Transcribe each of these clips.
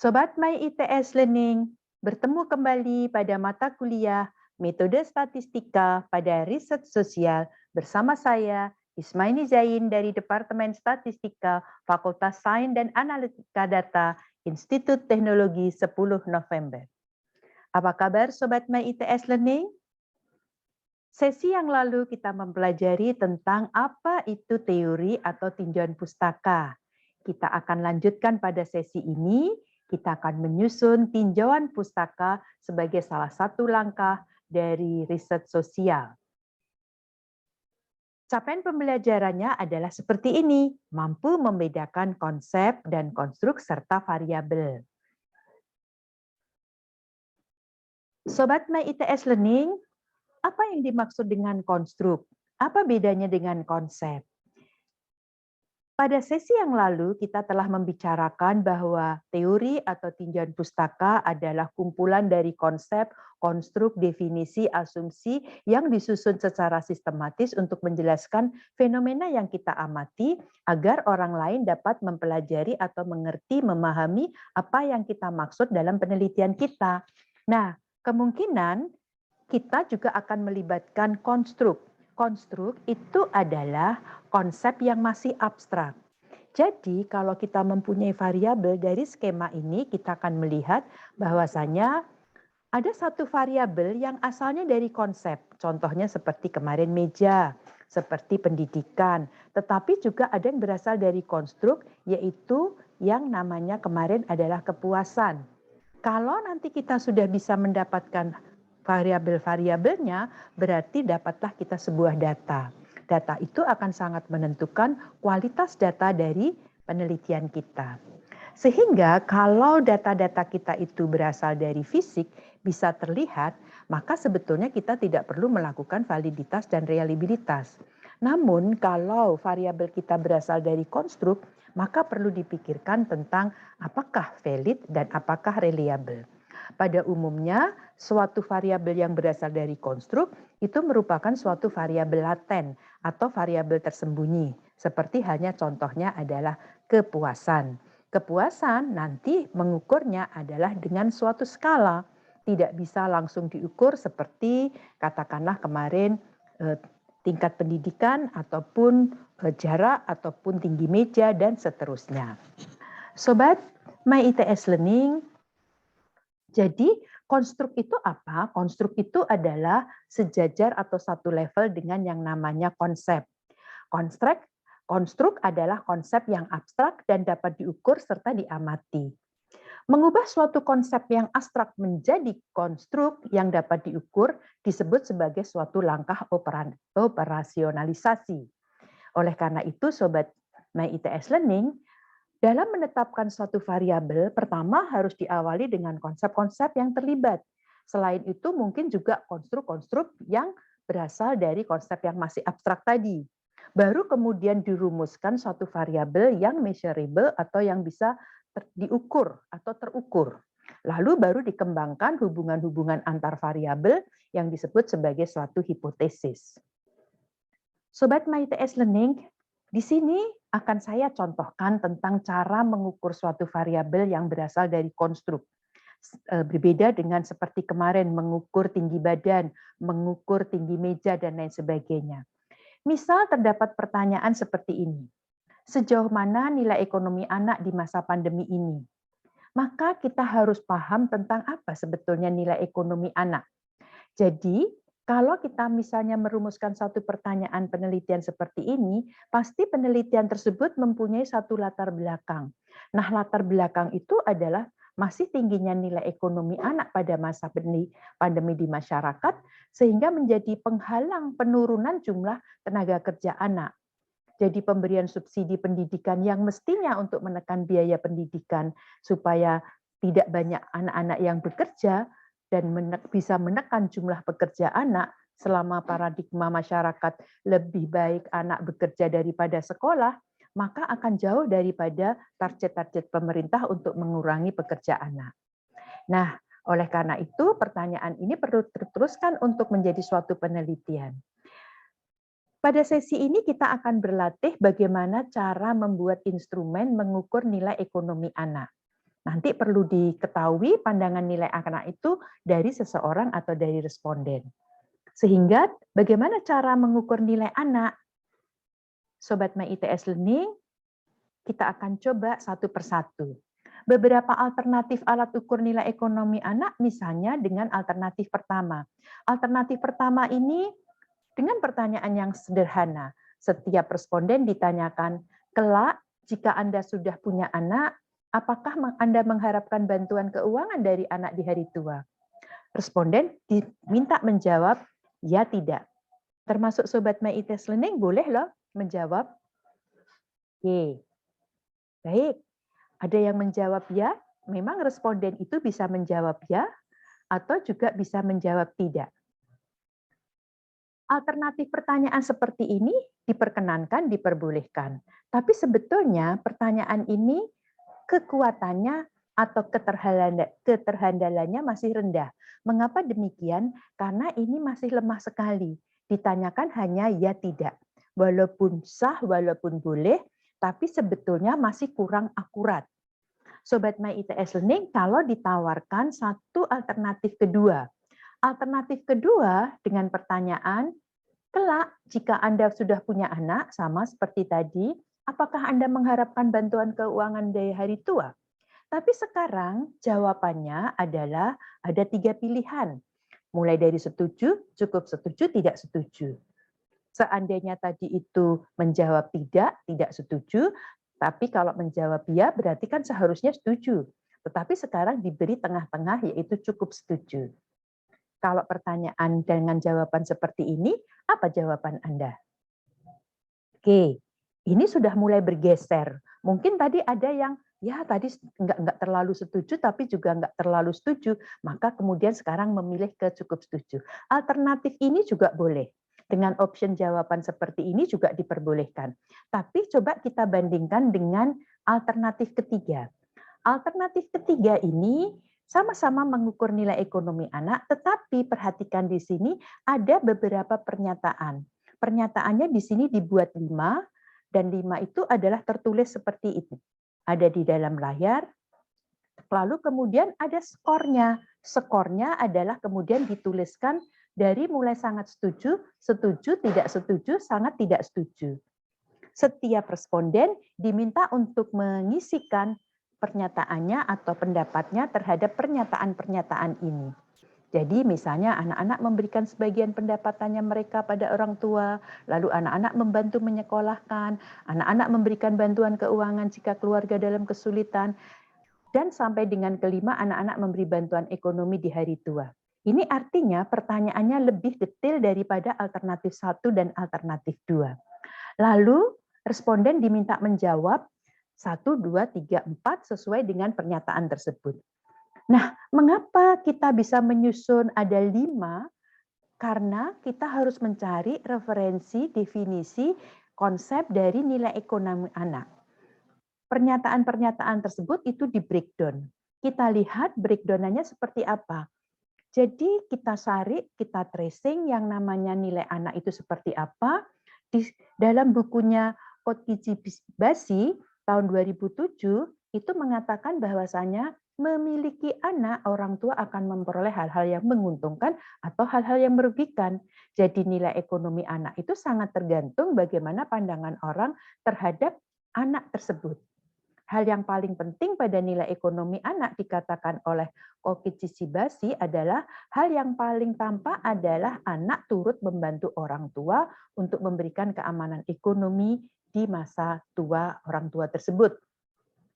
Sobat My ITS Learning, bertemu kembali pada mata kuliah Metode Statistika pada Riset Sosial bersama saya, Ismaini Zain dari Departemen Statistika, Fakultas Sains dan Analitika Data, Institut Teknologi 10 November. Apa kabar Sobat My ITS Learning? Sesi yang lalu kita mempelajari tentang apa itu teori atau tinjauan pustaka. Kita akan lanjutkan pada sesi ini, kita akan menyusun tinjauan pustaka sebagai salah satu langkah dari riset sosial. Capaian pembelajarannya adalah seperti ini, mampu membedakan konsep dan konstruk serta variabel. Sobat My ITS Learning, apa yang dimaksud dengan konstruk? Apa bedanya dengan konsep? Pada sesi yang lalu, kita telah membicarakan bahwa teori atau tinjauan pustaka adalah kumpulan dari konsep, konstruk, definisi, asumsi yang disusun secara sistematis untuk menjelaskan fenomena yang kita amati agar orang lain dapat mempelajari atau mengerti, memahami apa yang kita maksud dalam penelitian kita. Nah, kemungkinan kita juga akan melibatkan konstruk. Konstruk itu adalah konsep yang masih abstrak. Jadi kalau kita mempunyai variabel dari skema ini, kita akan melihat bahwasanya ada satu variabel yang asalnya dari konsep. Contohnya seperti kemarin meja, seperti pendidikan. Tetapi juga ada yang berasal dari konstruk, yaitu yang namanya kemarin adalah kepuasan. Kalau nanti kita sudah bisa mendapatkan variabel-variabelnya, berarti dapatlah kita sebuah data. Data itu akan sangat menentukan kualitas data dari penelitian kita. Sehingga kalau data-data kita itu berasal dari fisik, bisa terlihat, maka sebetulnya kita tidak perlu melakukan validitas dan reliabilitas. Namun kalau variabel kita berasal dari konstruk, maka perlu dipikirkan tentang apakah valid dan apakah reliable. Pada umumnya, suatu variabel yang berasal dari konstruk itu merupakan suatu variabel laten atau variabel tersembunyi. Seperti halnya contohnya adalah kepuasan. Kepuasan nanti mengukurnya adalah dengan suatu skala. Tidak bisa langsung diukur seperti katakanlah kemarin tingkat pendidikan ataupun jarak ataupun tinggi meja dan seterusnya. Sobat My ITS Learning, jadi konstruk itu apa? Konstruk itu adalah sejajar atau satu level dengan yang namanya konsep. Konstruk adalah konsep yang abstrak dan dapat diukur serta diamati. Mengubah suatu konsep yang abstrak menjadi konstruk yang dapat diukur disebut sebagai suatu langkah operasionalisasi. Oleh karena itu, Sobat My ITS Learning, dalam menetapkan suatu variabel, pertama harus diawali dengan konsep-konsep yang terlibat. Selain itu, mungkin juga konstruk-konstruk yang berasal dari konsep yang masih abstrak tadi. Baru kemudian dirumuskan suatu variabel yang measurable atau yang bisa diukur atau terukur. Lalu baru dikembangkan hubungan-hubungan antar variabel yang disebut sebagai suatu hipotesis. Sobat My ITS Learning, di sini akan saya contohkan tentang cara mengukur suatu variabel yang berasal dari konstruk. Berbeda dengan seperti kemarin mengukur tinggi badan, mengukur tinggi meja, dan lain sebagainya. Misal terdapat pertanyaan seperti ini. Sejauh mana nilai ekonomi anak di masa pandemi ini? Maka kita harus paham tentang apa sebetulnya nilai ekonomi anak. Jadi, kalau kita misalnya merumuskan satu pertanyaan penelitian seperti ini, pasti penelitian tersebut mempunyai satu latar belakang. Nah, latar belakang itu adalah masih tingginya nilai ekonomi anak pada masa pandemi di masyarakat, sehingga menjadi penghalang penurunan jumlah tenaga kerja anak. Jadi pemberian subsidi pendidikan yang mestinya untuk menekan biaya pendidikan supaya tidak banyak anak-anak yang bekerja, dan bisa menekan jumlah pekerja anak selama paradigma masyarakat lebih baik anak bekerja daripada sekolah, maka akan jauh daripada target-target pemerintah untuk mengurangi pekerja anak. Nah, oleh karena itu pertanyaan ini perlu diteruskan untuk menjadi suatu penelitian. Pada sesi ini kita akan berlatih bagaimana cara membuat instrumen mengukur nilai ekonomi anak. Nanti perlu diketahui pandangan nilai anak itu dari seseorang atau dari responden. Sehingga bagaimana cara mengukur nilai anak? Sobat My ITS Learning, kita akan coba satu persatu. Beberapa alternatif alat ukur nilai ekonomi anak, misalnya dengan alternatif pertama. Alternatif pertama ini dengan pertanyaan yang sederhana. Setiap responden ditanyakan, kelak jika Anda sudah punya anak, apakah Anda mengharapkan bantuan keuangan dari anak di hari tua? Responden diminta menjawab, ya tidak. Termasuk Sobat My ITS Learning boleh loh menjawab, oke, baik. Ada yang menjawab ya, memang responden itu bisa menjawab ya, atau juga bisa menjawab tidak. Alternatif pertanyaan seperti ini diperkenankan, diperbolehkan. Tapi sebetulnya pertanyaan ini kekuatannya atau keterhandalannya masih rendah. Mengapa demikian? Karena ini masih lemah sekali. Ditanyakan hanya ya tidak. Walaupun sah, walaupun boleh, tapi sebetulnya masih kurang akurat. Sobat My ITS Learning, kalau ditawarkan satu alternatif kedua. Alternatif kedua dengan pertanyaan, kelak jika Anda sudah punya anak, sama seperti tadi, apakah Anda mengharapkan bantuan keuangan dari hari tua? Tapi sekarang jawabannya adalah ada 3 pilihan. Mulai dari setuju, cukup setuju, tidak setuju. Seandainya tadi itu menjawab tidak setuju, tapi kalau menjawab ya berarti kan seharusnya setuju. Tetapi sekarang diberi tengah-tengah yaitu cukup setuju. Kalau pertanyaan dengan jawaban seperti ini, apa jawaban Anda? Oke, ini sudah mulai bergeser. Mungkin tadi ada yang ya tadi nggak terlalu setuju tapi juga nggak terlalu setuju, maka kemudian sekarang memilih ke cukup setuju. Alternatif ini juga boleh. Dengan option jawaban seperti ini juga diperbolehkan. Tapi coba kita bandingkan dengan alternatif ketiga. Alternatif ketiga ini sama-sama mengukur nilai ekonomi anak, tetapi perhatikan di sini ada beberapa pernyataan. Pernyataannya di sini dibuat 5, dan 5 itu adalah tertulis seperti ini. Ada di dalam layar, lalu kemudian ada skornya. Skornya adalah kemudian dituliskan dari mulai sangat setuju, setuju, tidak setuju, sangat tidak setuju. Setiap responden diminta untuk mengisikan pernyataannya atau pendapatnya terhadap pernyataan-pernyataan ini. Jadi misalnya anak-anak memberikan sebagian pendapatannya mereka pada orang tua, lalu anak-anak membantu menyekolahkan, anak-anak memberikan bantuan keuangan jika keluarga dalam kesulitan, dan sampai dengan kelima anak-anak memberi bantuan ekonomi di hari tua. Ini artinya pertanyaannya lebih detail daripada alternatif 1 dan alternatif 2. Lalu responden diminta menjawab 1, 2, 3, 4 sesuai dengan pernyataan tersebut. Nah, mengapa kita bisa menyusun ada 5? Karena kita harus mencari referensi, definisi, konsep dari nilai ekonomi anak. Pernyataan-pernyataan tersebut itu di breakdown. Kita lihat breakdown-nya seperti apa. Jadi kita sarik, kita tracing yang namanya nilai anak itu seperti apa. Di dalam bukunya Kotkici Basi tahun 2007 itu mengatakan bahwasanya memiliki anak orang tua akan memperoleh hal-hal yang menguntungkan atau hal-hal yang merugikan. Jadi nilai ekonomi anak itu sangat tergantung bagaimana pandangan orang terhadap anak tersebut. Hal yang paling penting pada nilai ekonomi anak dikatakan oleh Kokichi Shibasi adalah hal yang paling tampak adalah anak turut membantu orang tua untuk memberikan keamanan ekonomi di masa tua orang tua tersebut.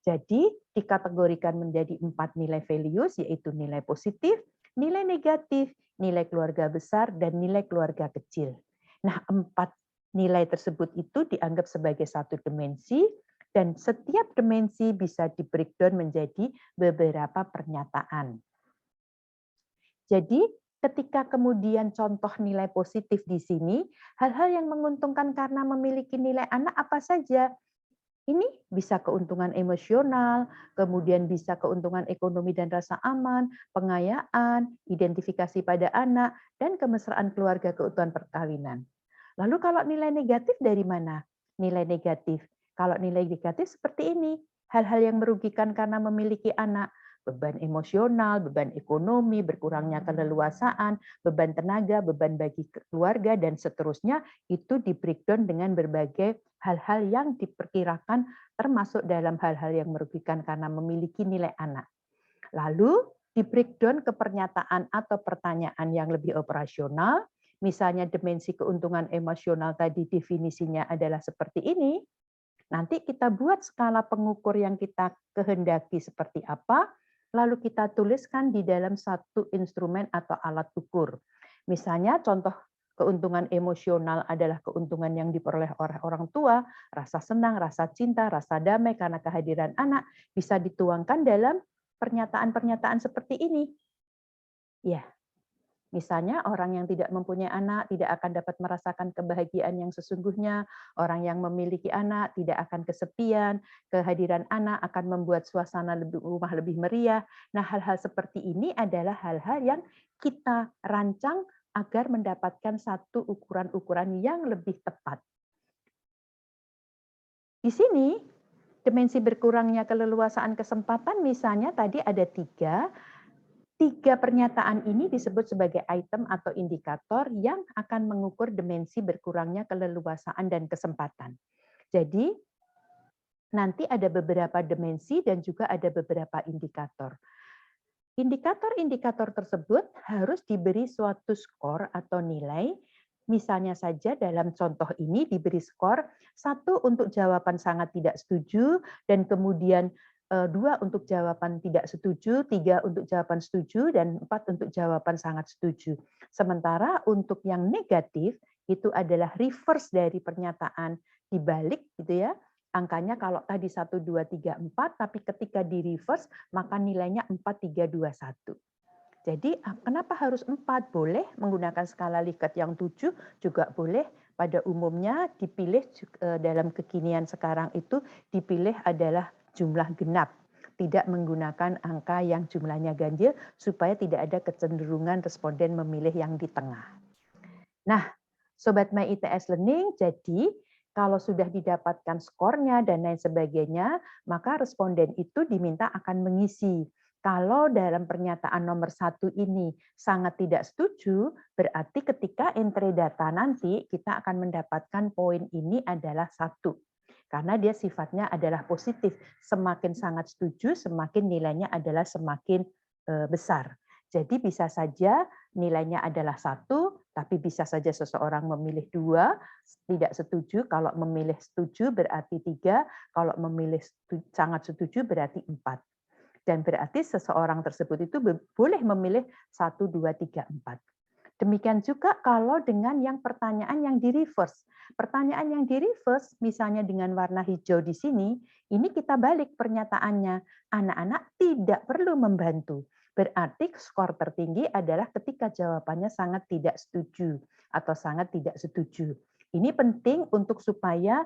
Jadi dikategorikan menjadi 4 nilai values, yaitu nilai positif, nilai negatif, nilai keluarga besar, dan nilai keluarga kecil. Nah, 4 nilai tersebut itu dianggap sebagai satu dimensi, dan setiap dimensi bisa di-breakdown menjadi beberapa pernyataan. Jadi, ketika kemudian contoh nilai positif di sini, hal-hal yang menguntungkan karena memiliki nilai anak apa saja? Ini bisa keuntungan emosional, kemudian bisa keuntungan ekonomi dan rasa aman, pengayaan, identifikasi pada anak, dan kemesraan keluarga keutuhan perkawinan. Lalu kalau nilai negatif dari mana? Nilai negatif. Kalau nilai negatif seperti ini, hal-hal yang merugikan karena memiliki anak, beban emosional, beban ekonomi, berkurangnya keleluasaan, beban tenaga, beban bagi keluarga, dan seterusnya, itu di breakdown dengan berbagai hal-hal yang diperkirakan termasuk dalam hal-hal yang merugikan karena memiliki nilai anak. Lalu di breakdown ke pernyataan atau pertanyaan yang lebih operasional, misalnya dimensi keuntungan emosional tadi definisinya adalah seperti ini, nanti kita buat skala pengukur yang kita kehendaki seperti apa, lalu kita tuliskan di dalam satu instrumen atau alat ukur. Misalnya contoh keuntungan emosional adalah keuntungan yang diperoleh oleh orang tua, rasa senang, rasa cinta, rasa damai karena kehadiran anak, bisa dituangkan dalam pernyataan-pernyataan seperti ini. Ya, misalnya orang yang tidak mempunyai anak tidak akan dapat merasakan kebahagiaan yang sesungguhnya, orang yang memiliki anak tidak akan kesepian, kehadiran anak akan membuat suasana rumah lebih meriah. Nah, hal-hal seperti ini adalah hal-hal yang kita rancang agar mendapatkan satu ukuran-ukuran yang lebih tepat. Di sini, dimensi berkurangnya keleluasaan kesempatan misalnya tadi ada tiga. Tiga pernyataan ini disebut sebagai item atau indikator yang akan mengukur dimensi berkurangnya keleluasaan dan kesempatan. Jadi, nanti ada beberapa dimensi dan juga ada beberapa indikator. Indikator-indikator tersebut harus diberi suatu skor atau nilai. Misalnya saja dalam contoh ini diberi skor 1 untuk jawaban sangat tidak setuju, dan kemudian 2 untuk jawaban tidak setuju, 3 untuk jawaban setuju, dan 4 untuk jawaban sangat setuju. Sementara untuk yang negatif itu adalah reverse dari pernyataan dibalik gitu ya. Angkanya kalau tadi 1, 2, 3, 4, tapi ketika di reverse maka nilainya 4, 3, 2, 1. Jadi kenapa harus 4? Boleh menggunakan skala Likert yang 7, juga boleh. Pada umumnya dipilih dalam kekinian sekarang itu dipilih adalah jumlah genap. Tidak menggunakan angka yang jumlahnya ganjil supaya tidak ada kecenderungan responden memilih yang di tengah. Nah, Sobat My ITS Learning, jadi kalau sudah didapatkan skornya dan lain sebagainya, maka responden itu diminta akan mengisi. Kalau dalam pernyataan nomor 1 ini sangat tidak setuju, berarti ketika entry data nanti kita akan mendapatkan poin ini adalah 1. Karena dia sifatnya adalah positif. Semakin sangat setuju, semakin nilainya adalah semakin besar. Jadi bisa saja nilainya adalah 1, tapi bisa saja seseorang memilih 2, tidak setuju. Kalau memilih setuju berarti 3, kalau memilih sangat setuju berarti 4. Dan berarti seseorang tersebut itu boleh memilih 1, 2, 3, 4. Demikian juga kalau dengan yang pertanyaan yang di reverse. Pertanyaan yang di reverse, misalnya dengan warna hijau di sini, ini kita balik pernyataannya. Anak-anak tidak perlu membantu. Berarti skor tertinggi adalah ketika jawabannya sangat tidak setuju atau sangat tidak setuju. Ini penting untuk supaya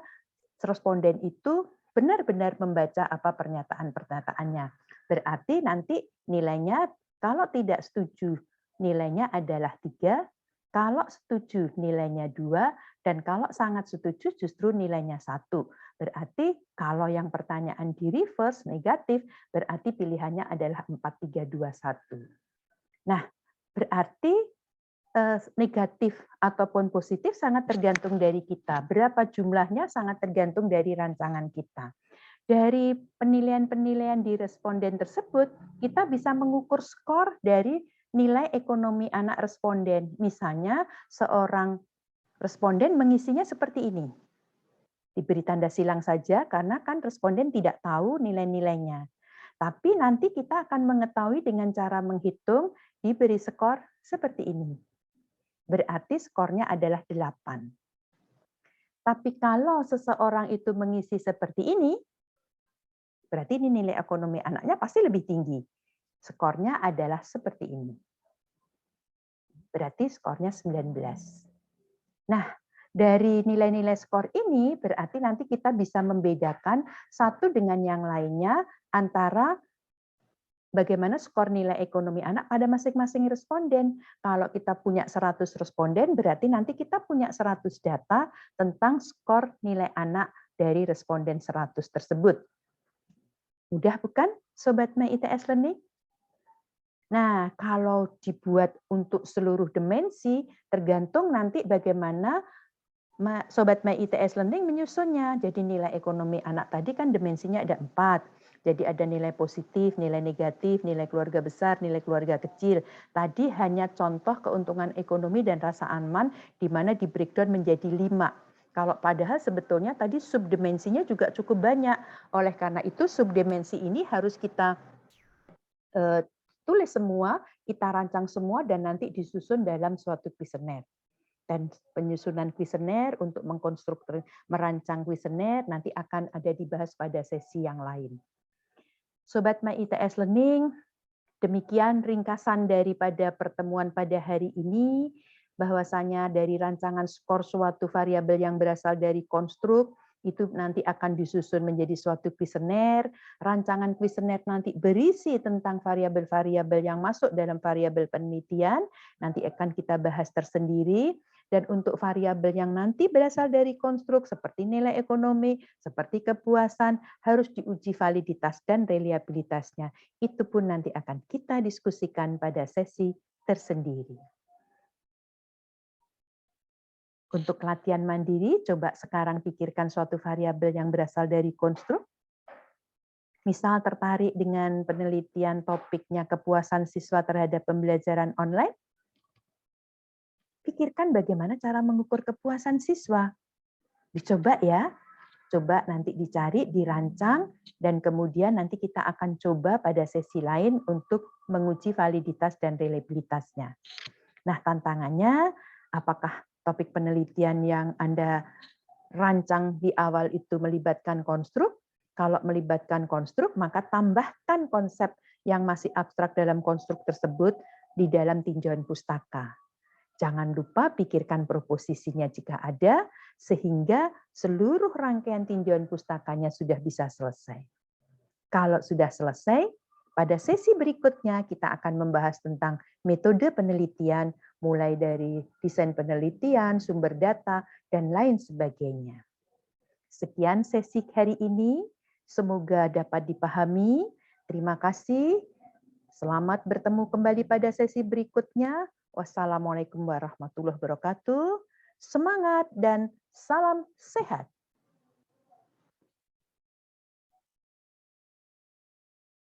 responden itu benar-benar membaca apa pernyataan-pernyataannya. Berarti nanti nilainya kalau tidak setuju nilainya adalah 3, kalau setuju nilainya 2, dan kalau sangat setuju justru nilainya 1. Berarti kalau yang pertanyaan di reverse negatif, berarti pilihannya adalah 4, 3, 2, 1. Nah, berarti negatif ataupun positif sangat tergantung dari kita. Berapa jumlahnya sangat tergantung dari rancangan kita. Dari penilaian-penilaian di responden tersebut, kita bisa mengukur skor dari nilai ekonomi anak responden. Misalnya, seorang responden mengisinya seperti ini. Diberi tanda silang saja karena kan responden tidak tahu nilai-nilainya. Tapi nanti kita akan mengetahui dengan cara menghitung diberi skor seperti ini. Berarti skornya adalah 8. Tapi kalau seseorang itu mengisi seperti ini, berarti ini nilai ekonomi anaknya pasti lebih tinggi. Skornya adalah seperti ini. Berarti skornya 19. Nah, dari nilai-nilai skor ini berarti nanti kita bisa membedakan satu dengan yang lainnya antara bagaimana skor nilai ekonomi anak pada masing-masing responden. Kalau kita punya 100 responden, berarti nanti kita punya 100 data tentang skor nilai anak dari responden 100 tersebut. Mudah bukan, Sobat My ITS Learning? Nah, kalau dibuat untuk seluruh dimensi, tergantung nanti bagaimana Sobat My ITS Learning menyusunnya. Jadi nilai ekonomi anak tadi kan dimensinya ada 4. Jadi ada nilai positif, nilai negatif, nilai keluarga besar, nilai keluarga kecil. Tadi hanya contoh keuntungan ekonomi dan rasa aman di mana di breakdown menjadi 5. Kalau padahal sebetulnya tadi subdimensinya juga cukup banyak. Oleh karena itu subdimensi ini harus kita tulis semua, kita rancang semua dan nanti disusun dalam suatu kuesioner. Dan penyusunan kuesioner untuk merancang kuesioner nanti akan ada dibahas pada sesi yang lain. Sobat My ITS Learning, demikian ringkasan daripada pertemuan pada hari ini, bahwasanya dari rancangan skor suatu variabel yang berasal dari konstruk, itu nanti akan disusun menjadi suatu kuesioner. Rancangan kuesioner nanti berisi tentang variabel-variabel yang masuk dalam variabel penelitian, nanti akan kita bahas tersendiri. Dan untuk variabel yang nanti berasal dari konstruk seperti nilai ekonomi, seperti kepuasan, harus diuji validitas dan reliabilitasnya. Itu pun nanti akan kita diskusikan pada sesi tersendiri. Untuk latihan mandiri, coba sekarang pikirkan suatu variabel yang berasal dari konstruk. Misal tertarik dengan penelitian topiknya kepuasan siswa terhadap pembelajaran online. Pikirkan bagaimana cara mengukur kepuasan siswa. Dicoba ya, coba nanti dicari, dirancang, dan kemudian nanti kita akan coba pada sesi lain untuk menguji validitas dan reliabilitasnya. Nah, tantangannya, apakah topik penelitian yang Anda rancang di awal itu melibatkan konstruk? Kalau melibatkan konstruk, maka tambahkan konsep yang masih abstrak dalam konstruk tersebut di dalam tinjauan pustaka. Jangan lupa pikirkan proposisinya jika ada, sehingga seluruh rangkaian tinjauan pustakanya sudah bisa selesai. Kalau sudah selesai, pada sesi berikutnya kita akan membahas tentang metode penelitian, mulai dari desain penelitian, sumber data, dan lain sebagainya. Sekian sesi hari ini, semoga dapat dipahami. Terima kasih. Selamat bertemu kembali pada sesi berikutnya. Wassalamualaikum warahmatullahi wabarakatuh. Semangat dan salam sehat.